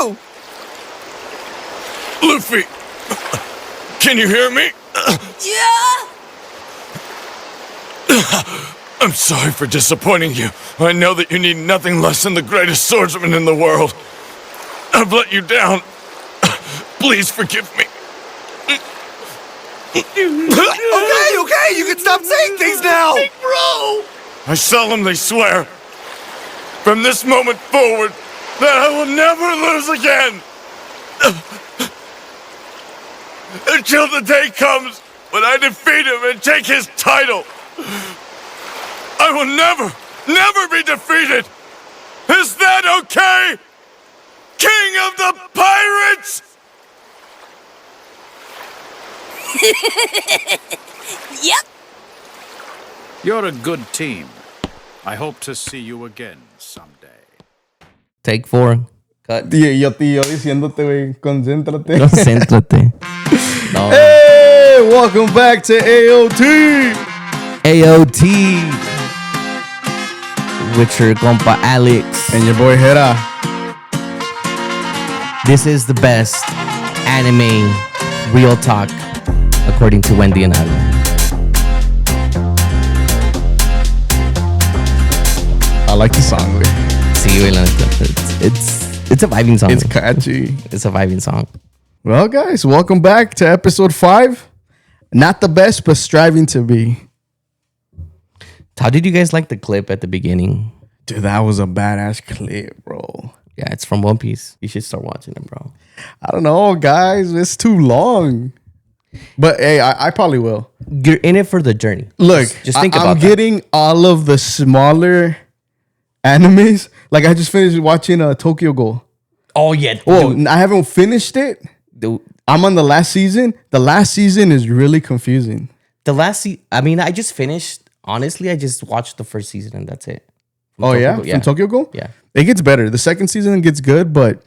do? Luffy, can you hear me? Yeah? I'm sorry for disappointing you. I know that you need nothing less than the greatest swordsman in the world. I've let you down. Please forgive me. Okay, you can stop saying things now! Big bro! I solemnly swear, from this moment forward, that I will never lose again. Until the day comes when I defeat him and take his title. I will never be defeated. Is that okay? King of the Pirates! Yep. You're a good team. I hope to see you again someday. Take 4. Cut. Tío diciéndote, güey, concéntrate. Concéntrate. No. Hey, welcome back to AOT. AOT. With your compa Alex. And your boy Gera. This is the best anime real talk, according to Wendy and Alan. I like the song, güey. Sí, güey, la neta. It's a vibing song. It's catchy. It's a vibing song. Well, guys, welcome back to episode 5. Not the best, but striving to be. How did you guys like the clip at the beginning? Dude, that was a badass clip, bro. Yeah, it's from One Piece. You should start watching it, bro. I don't know, guys. It's too long. But hey, I probably will. You're in it for the journey. Look, just think about I'm getting all of the smaller animes. Like, I just finished watching Tokyo Ghoul. Oh, yeah. Oh, I haven't finished it. Dude, I'm on the last season. The last season is really confusing. I just finished. Honestly, I just watched the first season and that's it. From Oh, Tokyo yeah? Ghoul. From Tokyo Ghoul? Yeah. It gets better. The second season gets good, but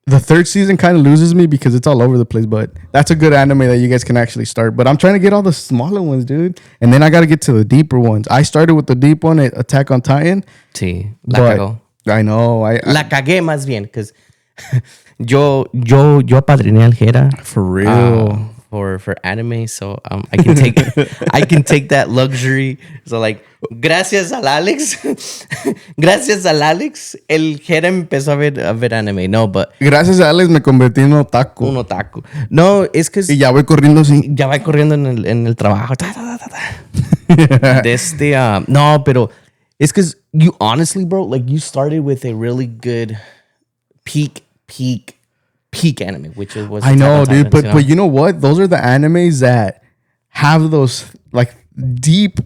the third season kind of loses me because it's all over the place. But that's a good anime that you guys can actually start. But I'm trying to get all the smaller ones, dude. And then I got to get to the deeper ones. I started with the deep one, Attack on Titan. Sí, la But cagó. I know. La cagué más bien, because yo apadriné al Gera For real. for anime, so I can take that luxury. So like, gracias al Alex, el Gera empezó a ver anime. No, but Gracias a Alex me convertí en otaku. un otaku. No, es que Y ya voy corriendo así. ya va corriendo en el trabajo. No, pero it's because you honestly, bro, like you started with a really good peak anime, which was I know, Attack on dude. Titans, But you know what? Those are the animes that have those like deep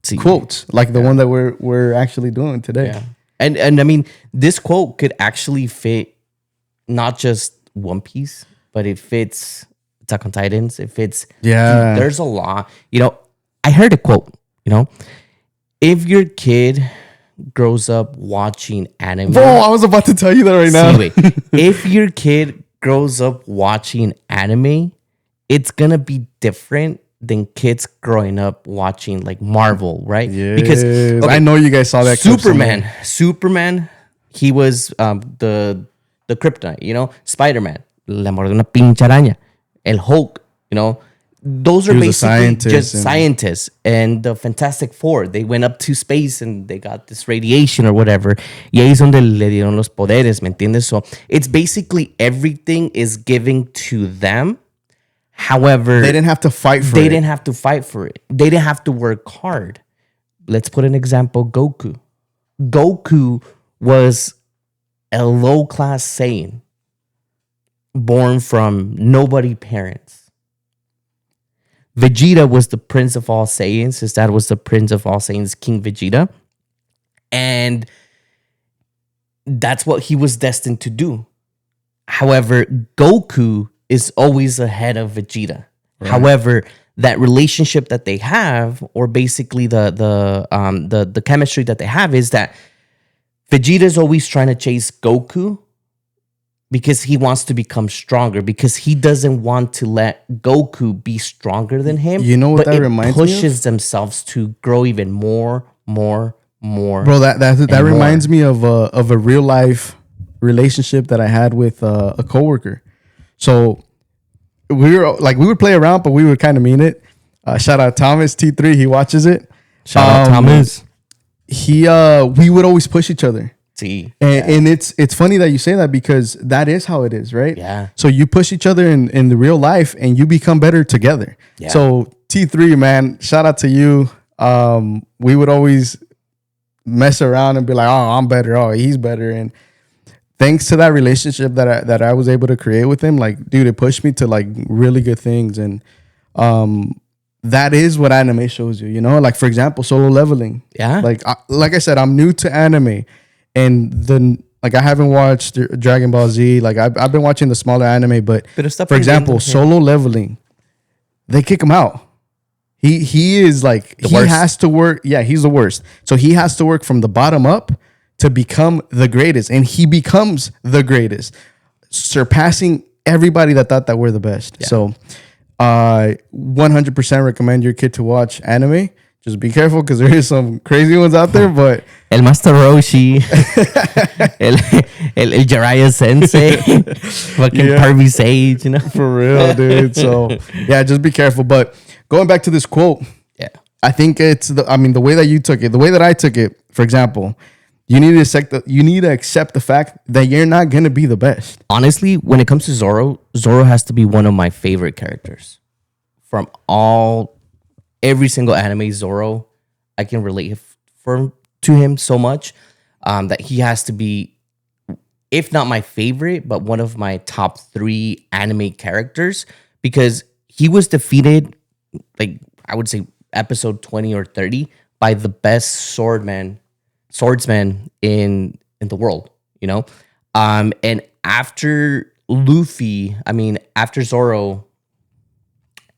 See. quotes, like the one that we're actually doing today. Yeah. And I mean, this quote could actually fit not just One Piece, but it fits Attack on Titans. It fits. Yeah. Dude, there's a lot. You know, I heard a quote, if your kid grows up watching anime. Bro, I was about to tell you that right now. See, wait. If your kid grows up watching anime, it's going to be different than kids growing up watching like Marvel, right? Yes. Because I know you guys saw that clip Superman, he was the kryptonite, Spider-Man, la morde una pinche araña, el Hulk, those are He was a basically just scientist scientists. And the Fantastic Four, they went up to space and they got this radiation or whatever. Y ahí es donde le dieron los poderes, ¿me entiendes? So it's basically everything is given to them. However, They didn't have to fight for it. they didn't have to fight for it. They didn't have to work hard. Let's put an example, Goku. Goku was a low-class Saiyan born from nobody parents. Vegeta was the prince of all Saiyans. His dad was the prince of all Saiyans, King Vegeta. And that's what he was destined to do. However, Goku is always ahead of Vegeta. Right. However, that relationship that they have, or basically the chemistry that they have, is that Vegeta is always trying to chase Goku because he wants to become stronger, because he doesn't want to let Goku be stronger than him. You know what that reminds me of? Pushes themselves to grow even more. Bro, that reminds me of a real life relationship that I had with a coworker. So we would play around, but we would kind of mean it. Shout out Thomas T3, he watches it. Shout out Thomas. We would always push each other. See, and it's funny that you say that because that is how it is, right? Yeah. So you push each other in the real life and you become better together. Yeah. So T3, man, shout out to you. We would always mess around and be like, oh, I'm better. Oh, he's better. And thanks to that relationship that I was able to create with him, like, dude, it pushed me to like really good things. And that is what anime shows you, you know? Like, for example, Solo Leveling. Yeah. Like I said, I'm new to anime. And I haven't watched Dragon Ball Z. Like, I've been watching the smaller anime, but Bit of stuff for in example, Game. Solo Leveling, they kick him out. He is like, he worst. has to work. Yeah, he's the worst. So he has to work from the bottom up to become the greatest. And he becomes the greatest, surpassing everybody that thought that we're the best. Yeah. So 100% recommend your kid to watch anime. Just be careful because there is some crazy ones out there, but El Master Roshi, el Jiraiya Sensei, fucking Yeah. Harvey Sage, you know? for real, dude. So yeah, just be careful. But going back to this quote, Yeah. I think it's the way that you took it, the way that I took it. For example, you need to accept the fact that you're not gonna be the best. Honestly, when it comes to Zoro has to be one of my favorite characters from every single anime. Zoro, I can relate to him so much that he has to be, if not my favorite, but one of my top 3 anime characters, because he was defeated, like, I would say episode 20 or 30 by the best swordsman in the world, you know? And after after Zoro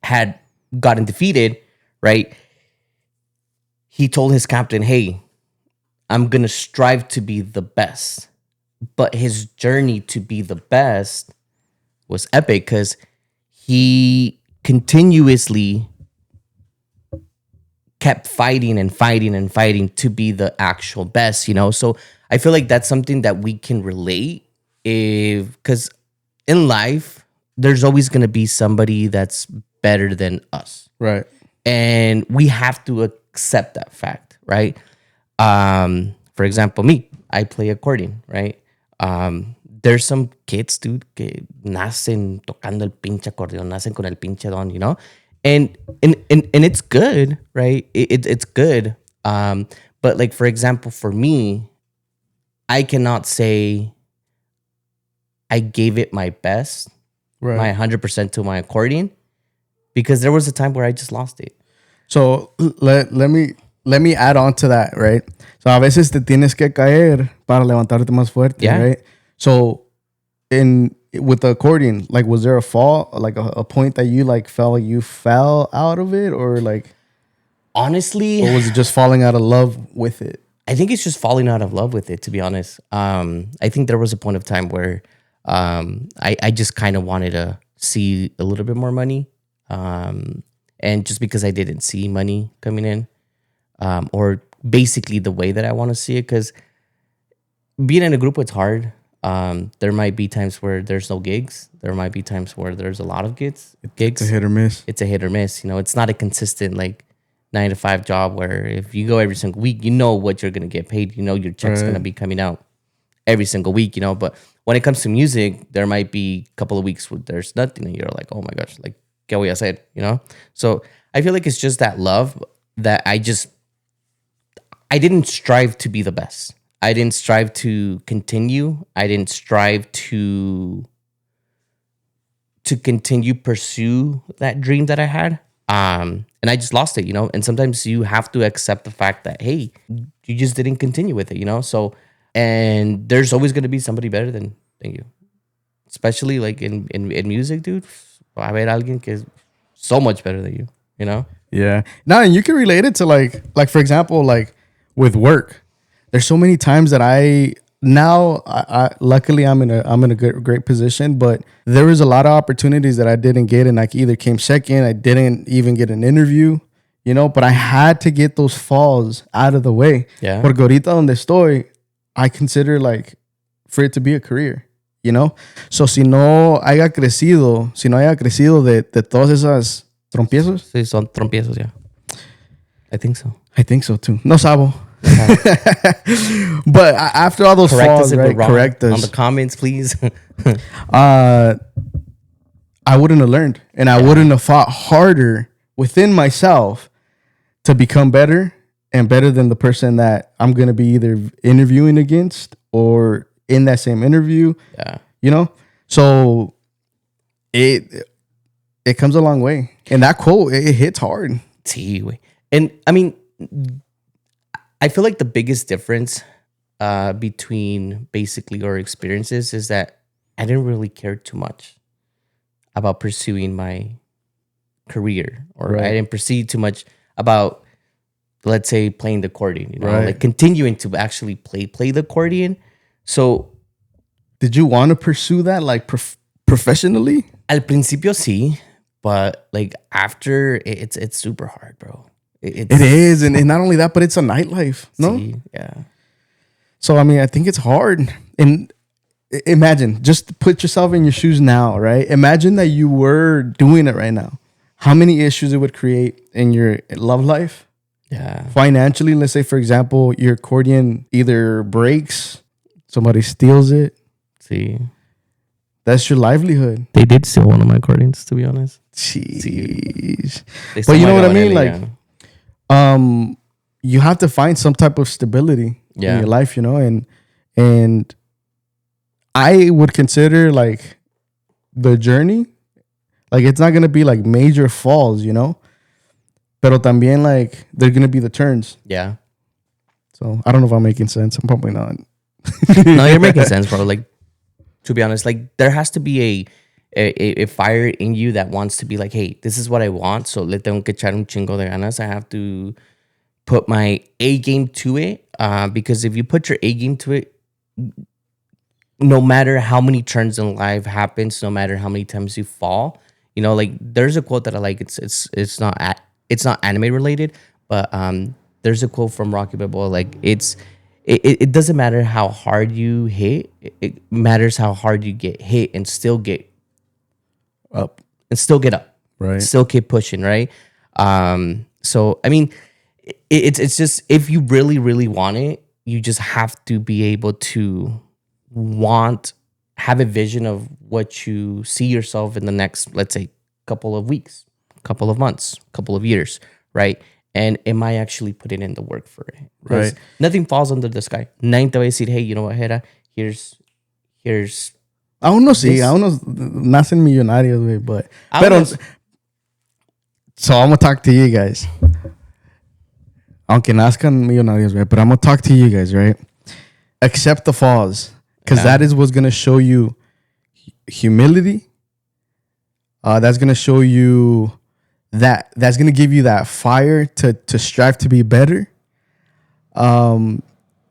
had gotten defeated, right? He told his captain, hey, I'm going to strive to be the best. But his journey to be the best was epic because he continuously kept fighting and fighting and fighting to be the actual best, you know? So I feel like that's something that we can relate, because in life, there's always going to be somebody that's better than us. Right. And we have to accept that fact, right? For example, me, I play accordion, right? There's some kids, dude, que nacen tocando el pinche acordeón, nacen con el pinche don, you know? And it's good, right? It's good. But like, for example, for me, I cannot say I gave it my best, Right. my 100% to my accordion, because there was a time where I just lost it. So let me add on to that, right? So a veces te tienes que caer para levantarte más fuerte, Yeah. right? So with the accordion, like, was there a fall, like a point that you like felt like you fell out of it, or like, Honestly, or was it just falling out of love with it? I think it's just falling out of love with it, to be honest. I think there was a point of time where I just kind of wanted to see a little bit more money. And just because I didn't see money coming in, or basically the way that I want to see it, because being in a group, it's hard. There might be times where there's no gigs. There might be times where there's a lot of gigs. It's a hit or miss. It's a hit or miss. You know, it's not a consistent like 9 to 5 job where if you go every single week, you know what you're gonna get paid. You know your check's gonna be coming out every single week. You know, but when it comes to music, there might be a couple of weeks where there's nothing, and you're like, oh my gosh, like ¿qué voy a hacer? You know. So I feel like it's just that love that I didn't strive to be the best. I didn't strive to continue. I didn't strive to continue pursue that dream that I had. And I just lost it, you know? And sometimes you have to accept the fact that, hey, you just didn't continue with it, you know? So, and there's always going to be somebody better than you. Especially like in music, dude. Va a haber alguien que es so much better than you, you know? Yeah. No, and you can relate it to like for example, like with work. There's so many times that I luckily I'm in a great position, but there was a lot of opportunities that I didn't get, and I either came second, I didn't even get an interview, you know, but I had to get those falls out of the way. Yeah. Porque ahorita donde estoy, I consider like for it to be a career, you know? So si no haya crecido de todas esas trompiezos, Sí, son trompiezos, yeah. I think so. I think so too. No sabo. But after all those Correct falls, us if right? we're wrong. Correct us. On the comments, please. I wouldn't have learned, and I wouldn't have fought harder within myself to become better and better than the person that I'm gonna be either interviewing against or in that same interview. Yeah. You know, so it comes a long way, and that quote it hits hard. Sí, güey. And I mean, I feel like the biggest difference between basically our experiences is that I didn't really care too much about pursuing my career, or Right. I didn't pursue too much about, let's say, playing the accordion, you know, Right. like continuing to actually play the accordion. So Did you want to pursue that like professionally? al principio sí, but like after it's super hard, bro. It is, and not only that, but it's a nightlife. No, Sí, yeah. so I mean, I think it's hard. And imagine, just put yourself in your shoes now, right? Imagine that you were doing it right now. How many issues it would create in your love life, Yeah. financially? Let's say, for example, your accordion either breaks, somebody steals it. See, That's your livelihood. they did steal one of my accordions, to be honest. Jeez. They But stole you my know what I ukulele, mean? Like, yeah. You have to find some type of stability Yeah. in your life, you know, and I would consider like the journey, like it's not gonna be like major falls, you know, pero también like they're gonna be the turns. Yeah. So I don't know if I'm making sense. I'm probably not. No, you're making sense, bro. Like, to be honest, like there has to be a fire in you that wants to be like, hey, this is what I want. So le tengo que echar un chingo de ganas. I have to put my A game to it. Because if you put your A game to it, no matter how many turns in life happens, no matter how many times you fall, you know, like there's a quote that I like. It's not anime related, but there's a quote from Rocky Balboa. Like it doesn't matter how hard you hit. It matters how hard you get hit and still get Up. up. Right. Still keep pushing, right? So I mean, it's just, if you really, really want it, you just have to be able to have a vision of what you see yourself in the next, let's say, couple of weeks, couple of months, couple of years, right? And am I actually putting in the work for it? 'Cause Right. nothing falls under the sky. Nadie te va a decir, hey, you know what, Gera, here's Aún no sí, This- aún no nacen millonarios, güey, but pero Aún no- so I'm gonna talk to you guys. Aunque nazcan millonarios, right? But I'm gonna talk to you guys, right? Accept the falls, because that is what's gonna show you humility. That's gonna show you that's gonna give you that fire to strive to be better. And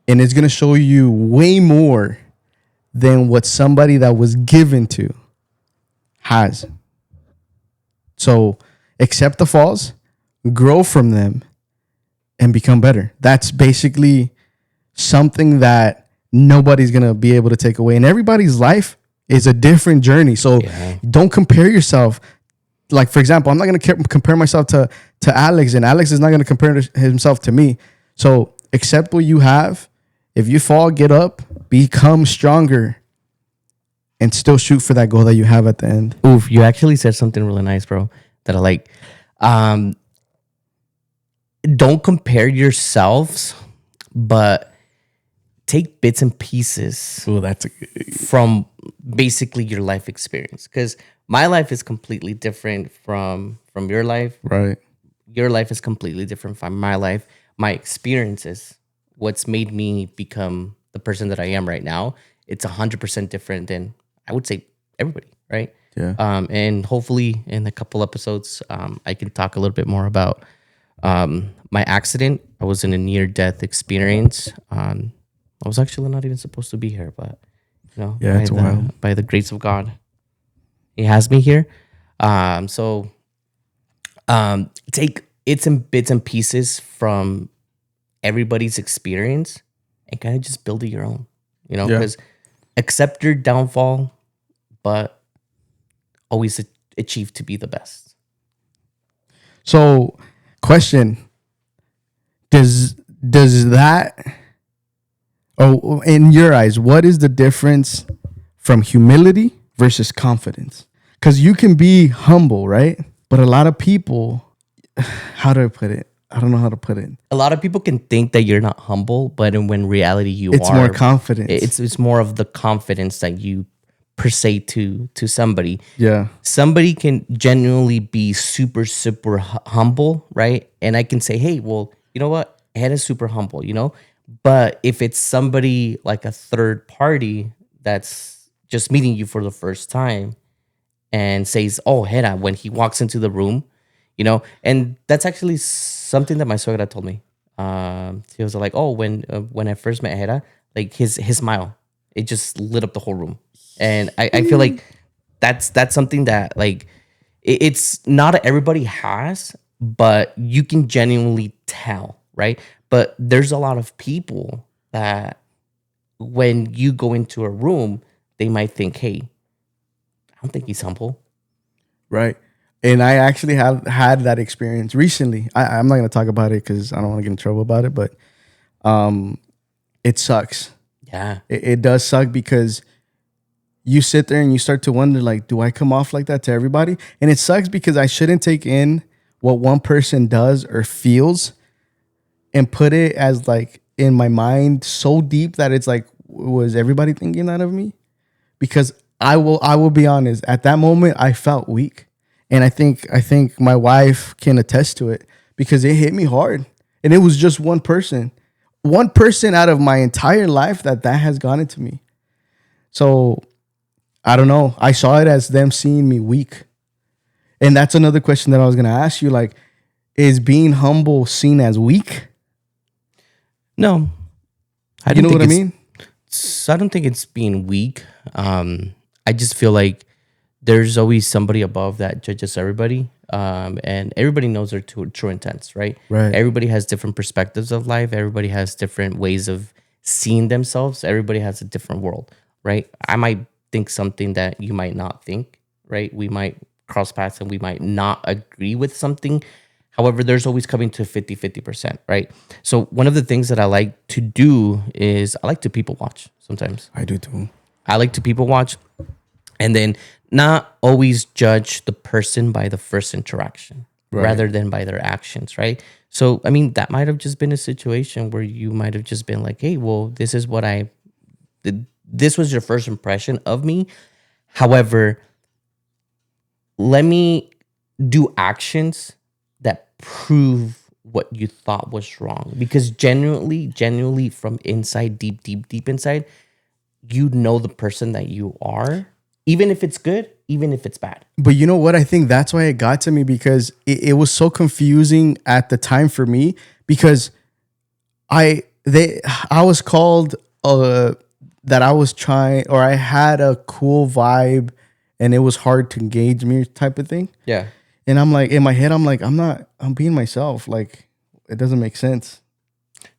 it's gonna show you way more than what somebody that was given to has. So accept the falls, grow from them, and become better. That's basically something that nobody's gonna be able to take away. And everybody's life is a different journey. So don't compare yourself. Like, for example, I'm not gonna compare myself to Alex, and Alex is not gonna compare himself to me. So accept what you have. If you fall, get up, become stronger, and still shoot for that goal that you have at the end. Oof, you actually said something really nice, bro, that I like. Don't compare yourselves, but take bits and pieces Oh, that's from basically your life experience. Because my life is completely different from your life. right. Your life is completely different from my life. My experiences, what's made me become the person that I am right now, it's 100% different than, I would say, everybody, right? Yeah. And hopefully in a couple episodes, I can talk a little bit more about my accident. I was in a near-death experience. I was actually not even supposed to be here, but you know, Yeah, it's wild. by the grace of God, He has me here. Take bits and pieces from everybody's experience and kind of just build it your own. You know, Yeah. because accept your downfall, but always achieve to be the best. So, question: Does that? Oh, in your eyes, what is the difference from humility versus confidence? Because you can be humble, right? But a lot of people, how do I put it? I don't know how to put it. A lot of people can think that you're not humble, but when reality you It's are. more confidence. It's more of the confidence that you per se to somebody. Yeah. Somebody can genuinely be super humble, right? And I can say, hey, well, you know what? Head is super humble, you know. But if it's somebody like a third party that's just meeting you for the first time and says, "Oh, Hera," when he walks into the room, you know, and that's actually something that my suegra told me. She was like, "Oh, when I first met Hera, like his smile, it just lit up the whole room," and I feel like that's something that like it's not everybody has, but you can genuinely tell, right? But there's a lot of people that when you go into a room, they might think, "Hey, I don't think he's humble." Right. And I actually have had that experience recently. I'm not going to talk about it because I don't want to get in trouble about it, but it sucks. Yeah. It does suck because you sit there and you start to wonder, like, do I come off like that to everybody? And it sucks because I shouldn't take in what one person does or feels and put it as like in my mind so deep that it's like, was everybody thinking that of me? Because I will be honest, at that moment I felt weak. And I think my wife can attest to it because it hit me hard. And it was just one person. One person out of my entire life that has gone into me. So I don't know. I saw it as them seeing me weak. And that's another question that I was going to ask you. Like, is being humble seen as weak? No. You know what I mean? So I don't think it's being weak. I just feel like there's always somebody above that judges everybody. And everybody knows their true intents, right? Right. Everybody has different perspectives of life. Everybody has different ways of seeing themselves. Everybody has a different world, right? I might think something that you might not think, right? We might cross paths and we might not agree with something. However, there's always coming to 50%, right? So one of the things that I like to do is I like to people watch sometimes. I do too. I like to people watch and then not always judge the person by the first interaction rather than by their actions, right? So, I mean, that might have just been a situation where you might have just been like, hey, well, this is what I did. This was your first impression of me. However, let me do actions that prove what you thought was wrong. Because genuinely from inside, deep inside, you know the person that you are, even if it's good, even if it's bad. But you know what? I think that's why it got to me because it was so confusing at the time for me because I was called that I was trying or I had a cool vibe and it was hard to engage me type of thing. Yeah. And I'm like, in my head, I'm like, I'm being myself. Like, it doesn't make sense.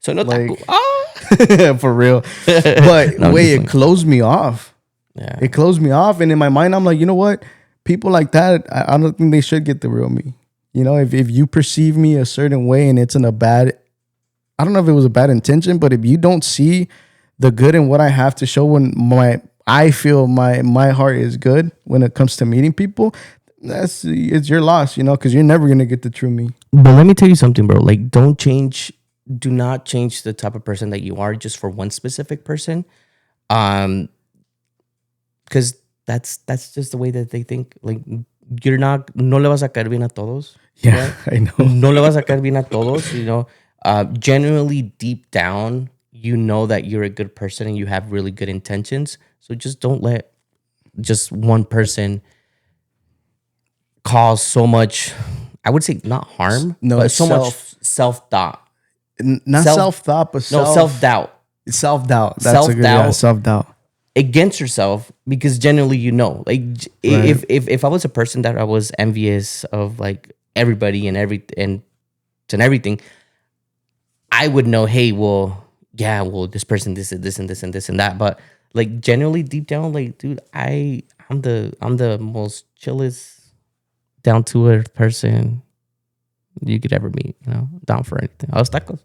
So no Like, taco. for real. But No, wait, it closed me off. Yeah. It closed me off. And in my mind, I'm like, you know what? People like that, I don't think they should get the real me. You know, if you perceive me a certain way and it's in a bad, I don't know if it was a bad intention, but if you don't see the good in what I have to show when I feel my heart is good when it comes to meeting people, it's your loss, you know, because you're never going to get the true me. But let me tell you something, bro. Like, do not change the type of person that you are just for one specific person. Because that's just the way that they think. Like, no le vas a caer bien a todos. Yeah, right? I know. No le vas a caer bien a todos, you know. Genuinely deep down, you know that you're a good person and you have really good intentions. So just don't let just one person cause so much, I would say not harm, but so much self-doubt. Not self-thought, but self-doubt. Self-doubt. That's Self-doubt. self-doubt. Against yourself, because generally, you know, like if I was a person that I was envious of like everybody and everything, I would know, hey, well, yeah, well, this person, this and this and this and this and that. But like generally deep down, like, dude, I'm the most chillest, down to earth person you could ever meet. You know, down for anything. I was tacos.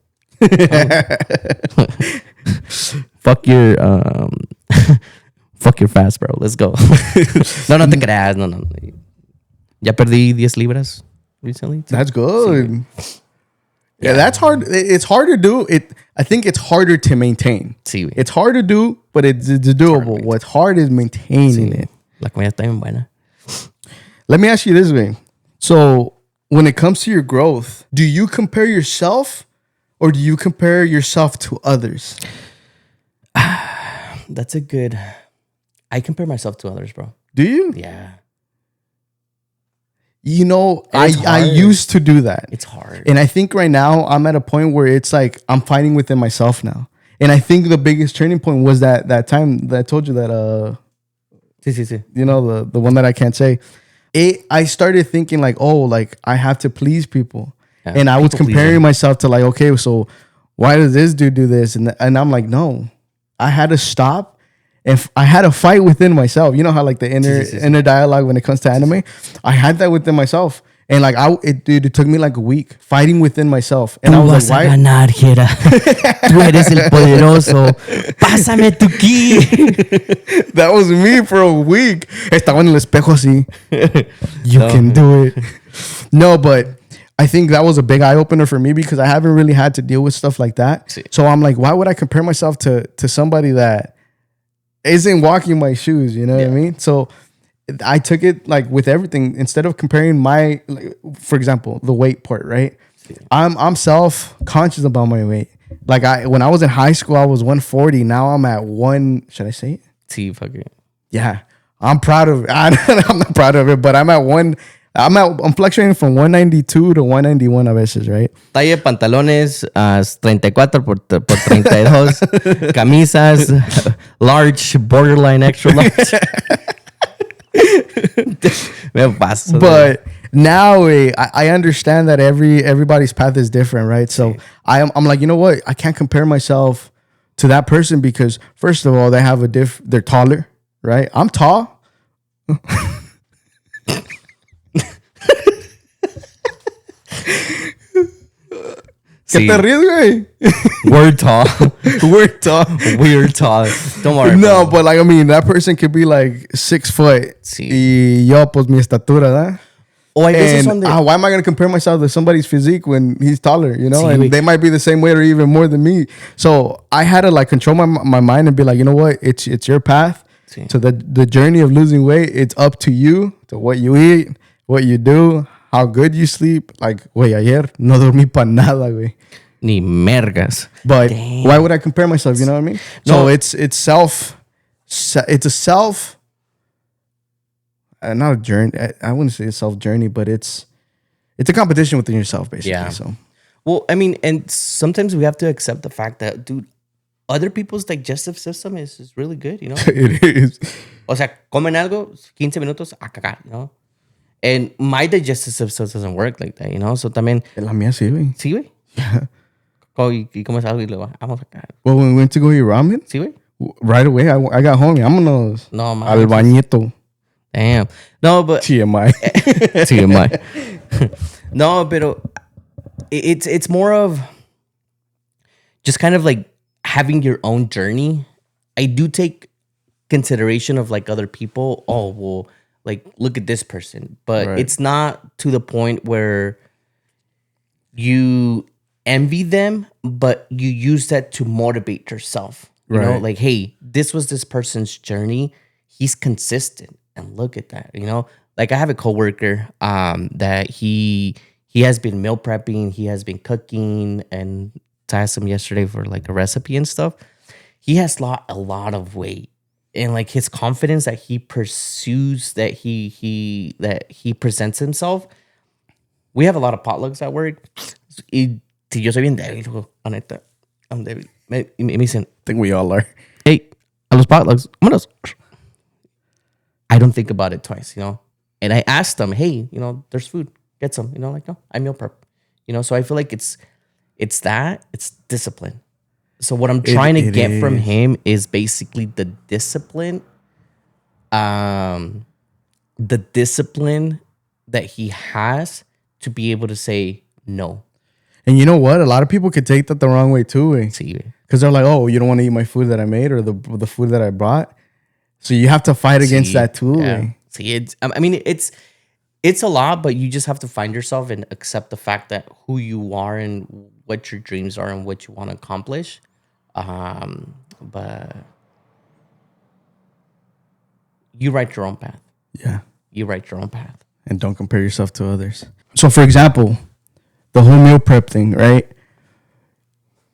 Fuck your fuck your fast, bro. Let's go. No te creas. No. Ya perdí 10 libras recently. That's good. Yeah, that's hard. It's hard to do. I think it's harder to maintain. Sí, güey. It's hard to do, but it's doable. What's hard is maintaining it. La comida está bien buena. Let me ask you this way. So when it comes to your growth, do you compare yourself or do you compare yourself to others? That's a good. I compare myself to others, bro. Do you? Yeah. You know, It's I hard. used to do that. It's hard. And I think right now I'm at a point where it's like I'm fighting within myself now. And I think the biggest turning point was that time that I told you that Sí. you know, the one that I can't say. I started thinking like, oh, like I have to please people. Yeah, And I was people comparing pleasing. myself to like, okay, so why does this dude do this? And I'm like, no. I had to stop. If I had a fight within myself, you know how like the inner dialogue when it comes to anime, I had that within myself, and like it took me like a week fighting within myself, and I was like, why? ganar, Gera. Tú eres el poderoso. Pásame tu ki. That was me for a week. Estaba en el espejo así. You can do it. No, but I think that was a big eye opener for me because I haven't really had to deal with stuff like that. Sí. So I'm like, why would I compare myself to somebody that isn't walking my shoes? You know what I mean? So I took it like with everything. Instead of comparing my, like, for example, the weight part, right? I'm self-conscious about my weight. Like when I was in high school, I was 140. Now I'm at one. Should I say it? Sí, fuck it. Yeah, I'm proud of it. I'm not proud of it, but I'm fluctuating from 192 to 191 a veces, right? Talla de pantalones 34 por 32. Camisas large, borderline extra large. Me paso. But now I understand that everybody's path is different, right? So I'm like, you know what? I can't compare myself to that person because first of all, they have they're taller, right? I'm tall. ¿Qué te ríes, güey? We're tall. We're tall. We're tall. Don't worry. No, but like, I mean, that person could be like 6 foot. Sí. Y yo, pues, mi estatura, ¿verdad? O hay veces And donde... why am I going to compare myself to somebody's physique when he's taller, you know? Sí, and güey. they might be the same weight or even more than me. So I had to like control my mind and be like, you know what? It's your path. Sí. So the journey of losing weight, it's up to you, to what you eat, what you do, how good you sleep. Like, güey, ayer no dormí pa' nada, güey. Ni mergas. But Damn. why would I compare myself? You know what I mean? No. So it's a self, not a journey. I wouldn't say a self journey, but it's a competition within yourself, basically. Yeah. So Well, I mean, and sometimes we have to accept the fact that, dude, other people's digestive system is really good, you know? it is. O sea, comen algo, 15 minutos a cagar, you know? And my digestive system doesn't work like that, you know? So también, La mía sí, güey. sí, güey. Y comes algo y luego, vamos a cagar. Well, when we went to go eat ramen, Sí, güey. right away, I got home. Vámonos. No, man. Al bañito. Damn. No, but... TMI. TMI. No, pero it's more of just kind of like having your own journey. I do take consideration of like other people. Oh, well, like look at this person. But Right. it's not to the point where you envy them, but you use that to motivate yourself. You know, Right. like, hey, this was this person's journey. He's consistent. And look at that, you know? Like I have a coworker that he has been meal prepping, he has been cooking, and I asked him yesterday for like a recipe and stuff. He has lost a lot of weight. And like his confidence that he pursues, that he presents himself. We have a lot of potlucks at work. Y si yo soy bien débil, la neta, I'm débil. Me dicen, I think we all are. hey, a los potlucks, vámonos. I don't think about it twice, you know? And I asked them, hey, you know, there's food, get some, you know, like, no, I meal prep, you know? So I feel like it's discipline. So what I'm trying to it get from is. him is basically the discipline. The discipline that he has to be able to say no. And you know what? A lot of people could take that the wrong way too. See, Because they're like, oh, you don't want to eat my food that I made or the food that I brought. So you have to fight against that too. Yeah. See, I mean, it's a lot, but you just have to find yourself and accept the fact that who you are and what your dreams are and what you want to accomplish. But you write your own path. Yeah. You write your own path. And don't compare yourself to others. So for example, the whole meal prep thing, right?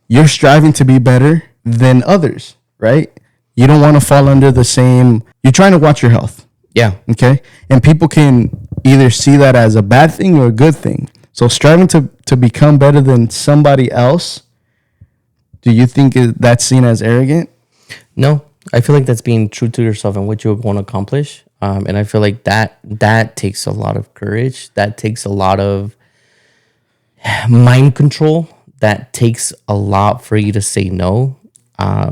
You're striving to be better than others, right? You don't want to fall under the same, you're trying to watch your health. Yeah. Okay. And people can either see that as a bad thing or a good thing. So striving to become better than somebody else, do you think that's seen as arrogant? No, I feel like that's being true to yourself and what you want to accomplish. And I feel like that takes a lot of courage. That takes a lot of mind control. That takes a lot for you to say no.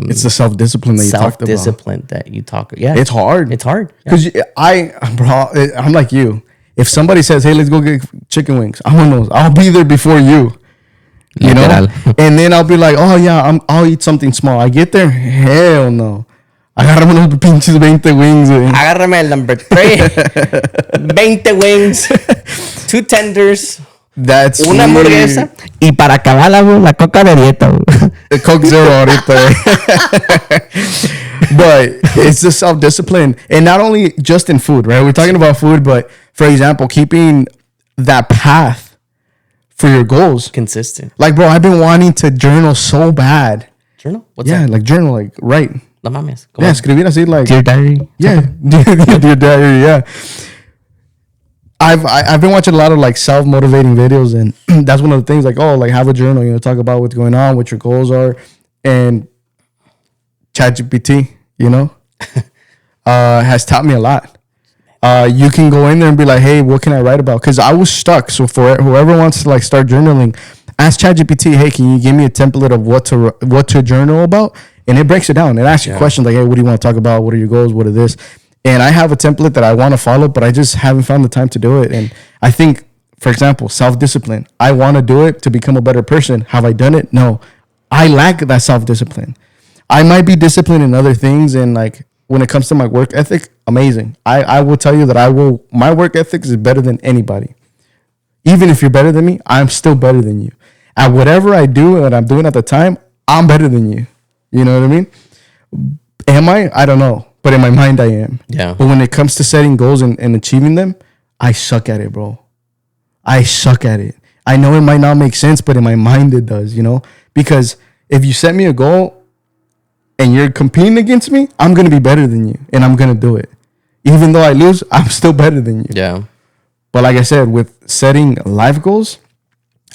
It's the self-discipline that you talked about. Self-discipline that you talk. Yeah, It's hard. It's hard. Yeah. Because I'm like you. If somebody says, hey, let's go get chicken wings, I'll be there before you. You know? Literal. And then I'll be like, oh yeah, I'll eat something small. I get there, hell no. Agárrame unos pinches 20 wings. Agárrame el number 3. 20 wings. 2 tenders. That's Una hamburguesa. Y para acabarla, bro, la coca de dieta. The Coke Zero ahorita. But it's the self-discipline. And not only just in food, right? We're talking about food, but for example, keeping that path for your goals. Consistent. Like, bro, I've been wanting to journal so bad. Journal? What's Yeah, that? like journal, like write. No mames. Yeah, escribir así, like. Dear diary. Yeah, dear diary, yeah. I've been watching a lot of like self-motivating videos, and that's one of the things, like, oh, like have a journal, you know, talk about what's going on, what your goals are, and ChatGPT, you know, has taught me a lot. You can go in there and be like, hey, what can I write about? Because I was stuck. So for whoever wants to like start journaling, ask ChatGPT, hey, can you give me a template of what to journal about? And it breaks it down. It asks you questions like, hey, what do you want to talk about? What are your goals? What are this? And I have a template that I want to follow, but I just haven't found the time to do it. And I think, for example, self-discipline. I want to do it to become a better person. Have I done it? No. I lack that self-discipline. I might be disciplined in other things, and like when it comes to my work ethic, amazing. I will tell you that my work ethic is better than anybody. Even if you're better than me, I'm still better than you. At whatever I do and what I'm doing at the time, I'm better than you. You know what I mean? Am I? I don't know. But in my mind, I am. Yeah. But when it comes to setting goals and achieving them, I suck at it, bro. I suck at it. I know it might not make sense, but in my mind, it does, you know? Because if you set me a goal and you're competing against me, I'm going to be better than you. And I'm going to do it. Even though I lose, I'm still better than you. Yeah. But like I said, with setting life goals,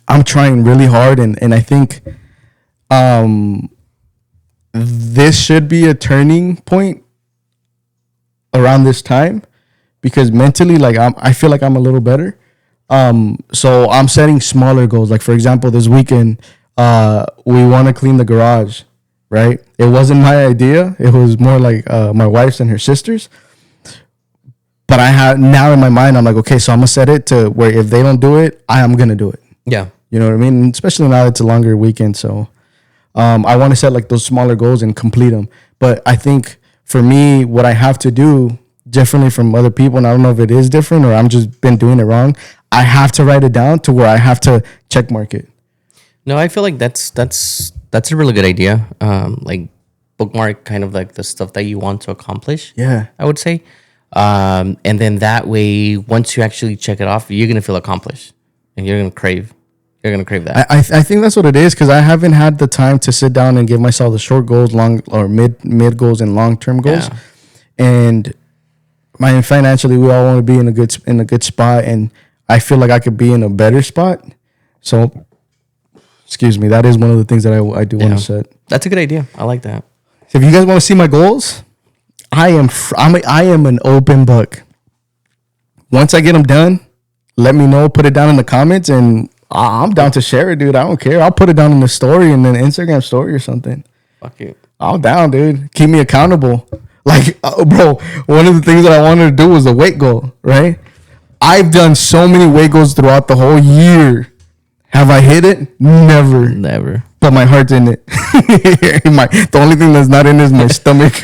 I'm trying really hard. And I think this should be a turning point around this time, because mentally, like I feel like I'm a little better. So I'm setting smaller goals. Like for example, this weekend, we want to clean the garage, right? It wasn't my idea. It was more like my wife's and her sister's. But I have now in my mind, I'm like, okay, so I'm gonna set it to where if they don't do it, I am gonna do it. Yeah. You know what I mean? And especially now it's a longer weekend, so I want to set like those smaller goals and complete them. But I think for me, what I have to do differently from other people, and I don't know if it is different or I'm just been doing it wrong, I have to write it down to where I have to check mark it. No, I feel like that's a really good idea. Like bookmark kind of like the stuff that you want to accomplish. Yeah. I would say. And then that way, once you actually check it off, you're gonna feel accomplished, and you're gonna crave that. I think that's what it is, because I haven't had the time to sit down and give myself the short goals, long or mid goals, and long term goals. Yeah. And financially, we all want to be in a good spot, and I feel like I could be in a better spot. So, excuse me, that is one of the things that I do want to set. That's a good idea. I like that. If you guys want to see my goals, I am an open book. Once I get them done, let me know. Put it down in the comments, and I'm down to share it, dude. I don't care. I'll put it down in the story and then Instagram story or something. Fuck it. I'm down, dude. Keep me accountable. Like, bro, one of the things that I wanted to do was a weight goal, right? I've done so many weight goals throughout the whole year. Have I hit it? Never. Never. But my heart's in it. The only thing that's not in it is my stomach.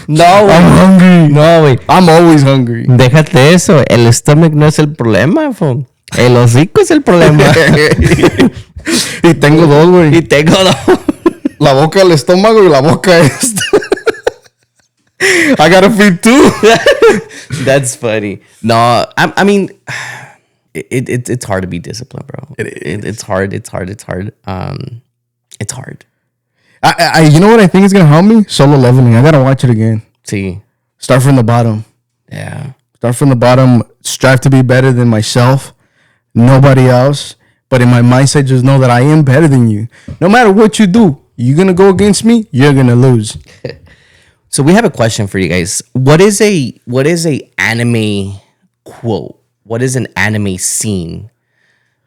No, I'm hungry. No, güey. I'm always hungry. Déjate eso. El estómago no es el problema, fo. El hocico es el problema. Y tengo dos, güey. Y tengo dos. La boca del estómago y la boca esta. I gotta feed two. That's funny. No, I mean, it's hard to be disciplined, bro. It's hard. It's hard. It's hard. It's hard. You know what I think is gonna help me? Solo leveling. I gotta watch it again. See, Start from the bottom. yeah. Start from the bottom. Strive to be better than myself. Nobody else. But in my mindset, just know that I am better than you. No matter what you do, you're gonna go against me. You're gonna lose. So we have a question for you guys. What is a anime quote? What is an anime scene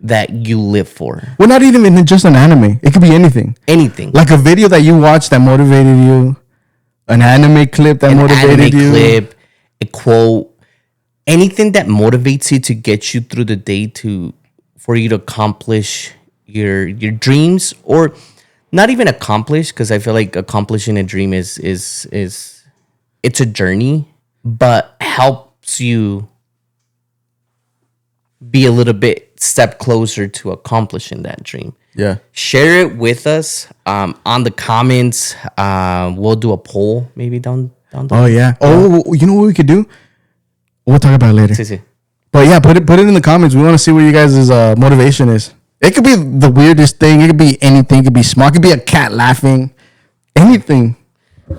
that you live for? Well, not even just an anime. It could be anything. Anything. Like a video that you watched that motivated you. An anime clip that motivated anime you. clip, a quote, anything that motivates you to get you through the day for you to accomplish your dreams, or not even accomplish, because I feel like accomplishing a dream is it's a journey, but helps you be a little bit step closer to accomplishing that dream. Yeah. Share it with us on the comments. We'll do a poll maybe down the Oh yeah. Oh, you know what we could do? We'll talk about it later. Sí, sí. But yeah, put it in the comments. We want to see what you guys' motivation is. It could be the weirdest thing. It could be anything. It could be small. It could be a cat laughing. Anything.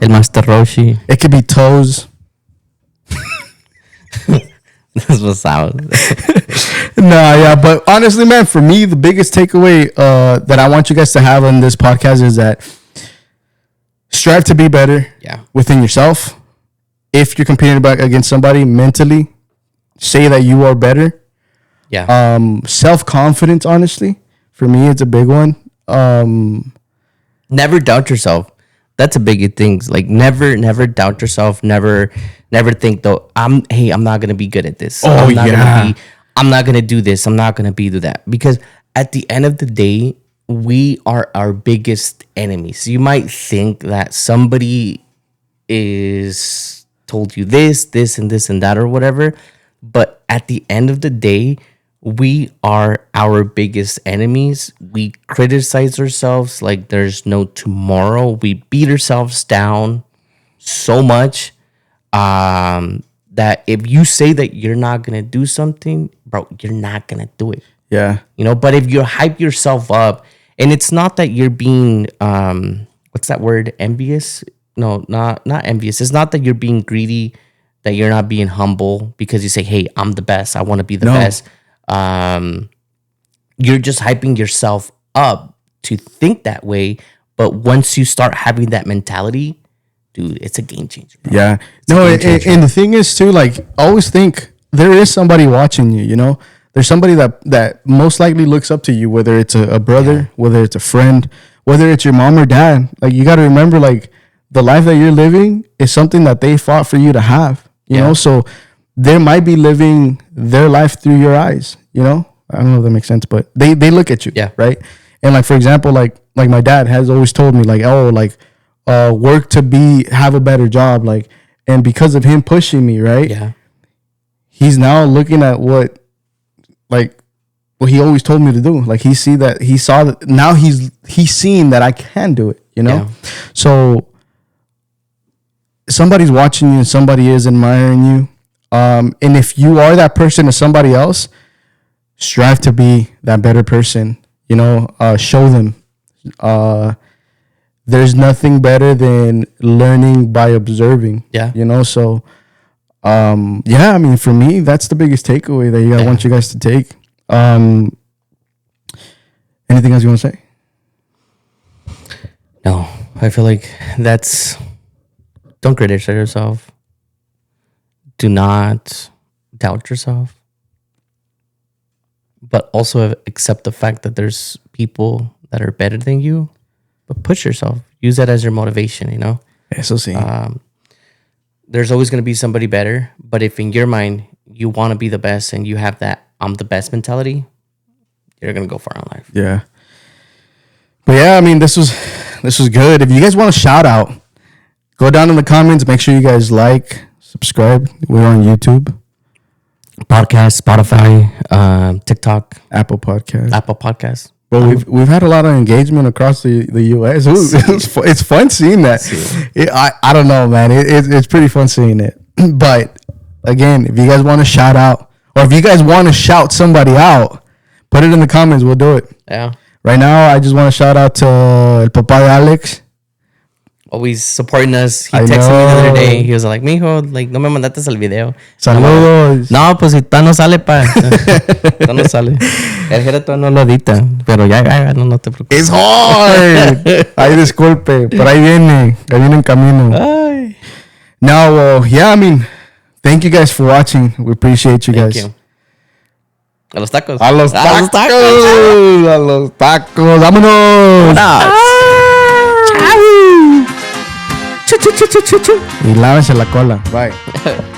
El Master Roshi. It could be toes. This was out. Nah, yeah. But honestly, man, for me, the biggest takeaway that I want you guys to have on this podcast is that strive to be better within yourself. If you're competing against somebody mentally, say that you are better. Yeah. Self-confidence, honestly, for me, it's a big one. Never doubt yourself. That's a big thing. Like never doubt yourself. Never think though. I'm not gonna be good at this. Oh, I'm not gonna do this. I'm not gonna do that, because at the end of the day, we are our biggest enemies. You might think that somebody is told you this, and this, and that, or whatever, but at the end of the day, we are our biggest enemies. We criticize ourselves like there's no tomorrow. We beat ourselves down so much that if you say that you're not gonna do something, bro, you're not gonna do it. Yeah. You know, but if you hype yourself up, and it's not that you're being what's that word? Envious? No, not envious. It's not that you're being greedy, that you're not being humble because you say, hey, I'm the best. I want to be the best. You're just hyping yourself up to think that way. But once you start having that mentality, dude, it's a game changer. Bro. Yeah. And the thing is too, like, always think there is somebody watching you, you know? There's somebody that most likely looks up to you, whether it's a brother, whether it's a friend, whether it's your mom or dad. Like, you got to remember, like, the life that you're living is something that they fought for you to have, you know? So they might be living their life through your eyes, you know? I don't know if that makes sense, but they look at you, right? And like, for example, like my dad has always told me, like, oh, like, work to have a better job, like, and because of him pushing me, right? Yeah. He's now looking at what he always told me to do. Like, he saw that now he's seeing that I can do it, you know? Yeah. So somebody's watching you and somebody is admiring you. And if you are that person to somebody else, strive to be that better person, you know, show them. There's nothing better than learning by observing. Yeah. You know, so I mean, for me, that's the biggest takeaway that I want you guys to take. Anything else you want to say? No, I feel like don't criticize yourself. Do not doubt yourself. But also accept the fact that there's people that are better than you. but push yourself. Use that as your motivation, you know? Eso sí. There's always going to be somebody better, but if in your mind you want to be the best and you have that I'm the best mentality, you're going to go far in life. Yeah. But yeah, I mean, this was good. If you guys want a shout out, go down in the comments. Make sure you guys like, subscribe. We're on YouTube, Podcast, Spotify, TikTok, Apple Podcasts. Apple Podcasts. But we've had a lot of engagement across the US. It's fun seeing that. I don't know, man. It's pretty fun seeing it. But again, if you guys want to shout out, or if you guys want to shout somebody out, put it in the comments. We'll do it. Yeah. Right now, I just want to shout out to El Papá de Alex. Always supporting us. He texted me the other day. He was like, mijo, like, no me mandaste el video. Saludos. No, pues si no sale, pa. No sale. El Gera no lo edita. Pero ya, no te preocupes. It's hard. Ay, disculpe. Pero ahí viene en camino. Ay. No, well, yeah, I mean, thank you guys for watching. We appreciate you guys. Thank you. A los tacos. A los tacos. A los tacos. Vámonos. Chao. Y lávense la cola. Bye.